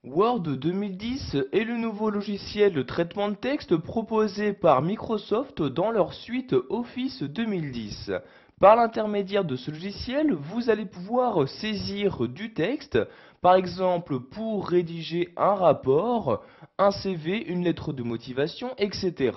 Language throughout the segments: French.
Word 2010 est le nouveau logiciel de traitement de texte proposé par Microsoft dans leur suite Office 2010. Par l'intermédiaire de ce logiciel, vous allez pouvoir saisir du texte, par exemple pour rédiger un rapport, un CV, une lettre de motivation, etc.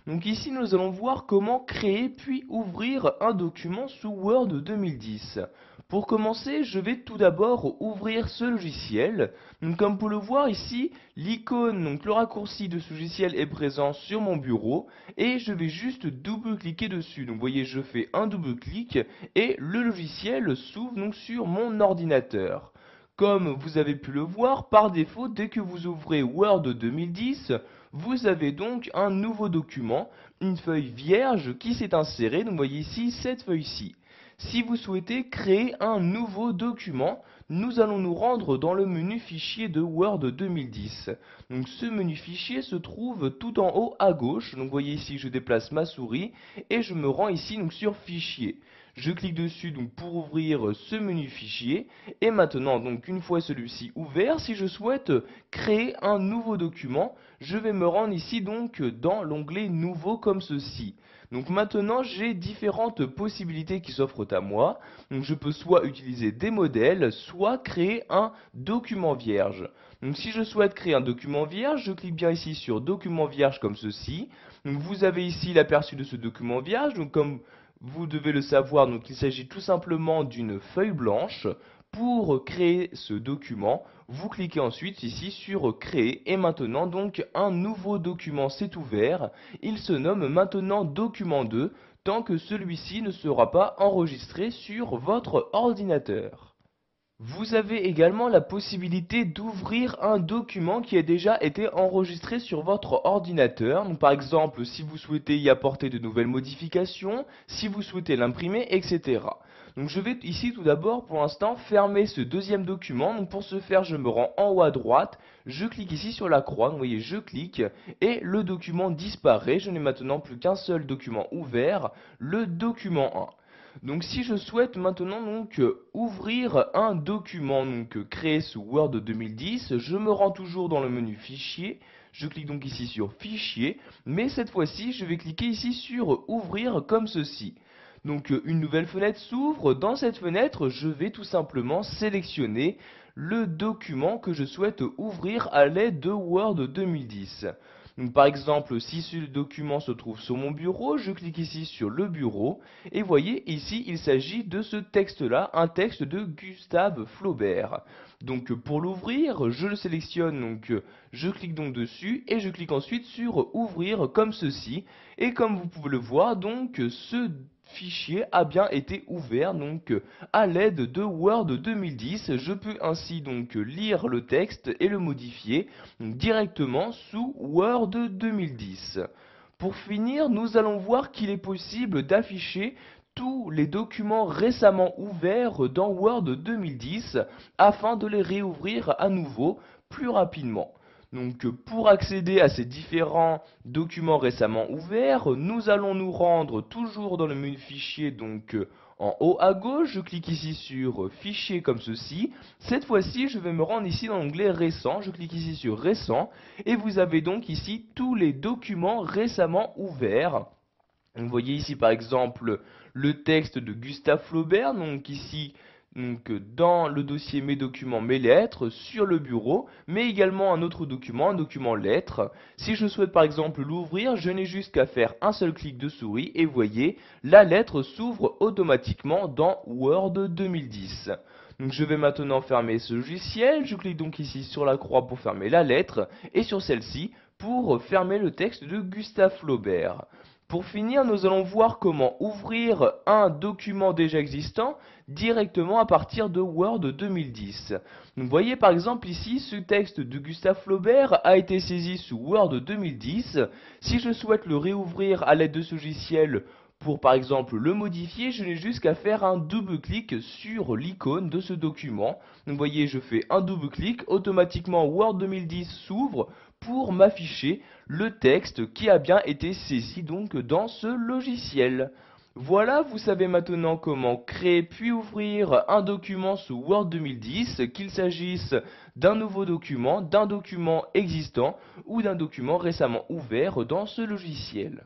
Donc ici, nous allons voir comment créer puis ouvrir un document sous Word 2010. Pour commencer, je vais tout d'abord ouvrir ce logiciel. Donc, comme vous le voir ici, l'icône, donc le raccourci de ce logiciel est présent sur mon bureau et je vais juste double-cliquer dessus. Donc, vous voyez, je fais un double-clic et le logiciel s'ouvre donc sur mon ordinateur. Comme vous avez pu le voir, par défaut, dès que vous ouvrez Word 2010, vous avez donc un nouveau document, une feuille vierge qui s'est insérée. Donc, vous voyez ici cette feuille-ci. Si vous souhaitez créer un nouveau document, nous allons nous rendre dans le menu fichier de Word 2010. Donc ce menu fichier se trouve tout en haut à gauche. Donc vous voyez ici, je déplace ma souris et je me rends ici donc sur fichier. Je clique dessus donc pour ouvrir ce menu fichier et maintenant donc une fois celui-ci ouvert, si je souhaite créer un nouveau document, je vais me rendre ici donc dans l'onglet nouveau comme ceci. Donc maintenant j'ai différentes possibilités qui s'offrent à moi. Donc je peux soit utiliser des modèles, soit créer un document vierge. Donc si je souhaite créer un document vierge, je clique bien ici sur document vierge comme ceci. Donc vous avez ici l'aperçu de ce document vierge. Donc comme vous devez le savoir, donc il s'agit tout simplement d'une feuille blanche. Pour créer ce document, vous cliquez ensuite ici sur créer et maintenant donc un nouveau document s'est ouvert. Il se nomme maintenant document 2 tant que celui-ci ne sera pas enregistré sur votre ordinateur. Vous avez également la possibilité d'ouvrir un document qui a déjà été enregistré sur votre ordinateur. Donc, par exemple, si vous souhaitez y apporter de nouvelles modifications, si vous souhaitez l'imprimer, etc. Donc je vais ici tout d'abord pour l'instant fermer ce deuxième document. Donc pour ce faire, je me rends en haut à droite, je clique ici sur la croix, donc, vous voyez, je clique et le document disparaît. Je n'ai maintenant plus qu'un seul document ouvert, le document 1. Donc si je souhaite maintenant donc ouvrir un document créé sous Word 2010, je me rends toujours dans le menu fichier, je clique donc ici sur fichier, mais cette fois-ci je vais cliquer ici sur ouvrir comme ceci. Donc une nouvelle fenêtre s'ouvre, dans cette fenêtre je vais tout simplement sélectionner le document que je souhaite ouvrir à l'aide de Word 2010. Donc, par exemple, si ce document se trouve sur mon bureau, je clique ici sur le bureau et voyez ici il s'agit de ce texte-là, un texte de Gustave Flaubert. Donc pour l'ouvrir, je le sélectionne, je clique donc dessus et je clique ensuite sur ouvrir comme ceci. Et comme vous pouvez le voir, donc ce fichier a bien été ouvert à l'aide de Word 2010. Je peux ainsi donc lire le texte et le modifier directement sous Word 2010. Pour finir, nous allons voir qu'il est possible d'afficher tous les documents récemment ouverts dans Word 2010 afin de les réouvrir à nouveau plus rapidement. Donc pour accéder à ces différents documents récemment ouverts, nous allons nous rendre toujours dans le menu fichier en haut à gauche, je clique ici sur fichier comme ceci. Cette fois-ci, je vais me rendre ici dans l'onglet récent, je clique ici sur récent et vous avez donc ici tous les documents récemment ouverts. Vous voyez ici par exemple le texte de Gustave Flaubert, donc ici dans le dossier mes documents, mes lettres, sur le bureau, mais également un autre document, un document lettres. Si je souhaite par exemple l'ouvrir, je n'ai juste qu'à faire un seul clic de souris et voyez, la lettre s'ouvre automatiquement dans Word 2010. Donc je vais maintenant fermer ce logiciel, je clique donc ici sur la croix pour fermer la lettre et sur celle-ci pour fermer le texte de Gustave Flaubert. Pour finir, nous allons voir comment ouvrir un document déjà existant directement à partir de Word 2010. Donc, vous voyez par exemple ici, ce texte de Gustave Flaubert a été saisi sous Word 2010. Si je souhaite le réouvrir à l'aide de ce logiciel pour par exemple le modifier, je n'ai juste qu'à faire un double clic sur l'icône de ce document. Donc vous voyez, je fais un double clic, automatiquement Word 2010 s'ouvre pour m'afficher le texte qui a bien été saisi donc dans ce logiciel. Voilà, vous savez maintenant comment créer puis ouvrir un document sous Word 2010, qu'il s'agisse d'un nouveau document, d'un document existant ou d'un document récemment ouvert dans ce logiciel.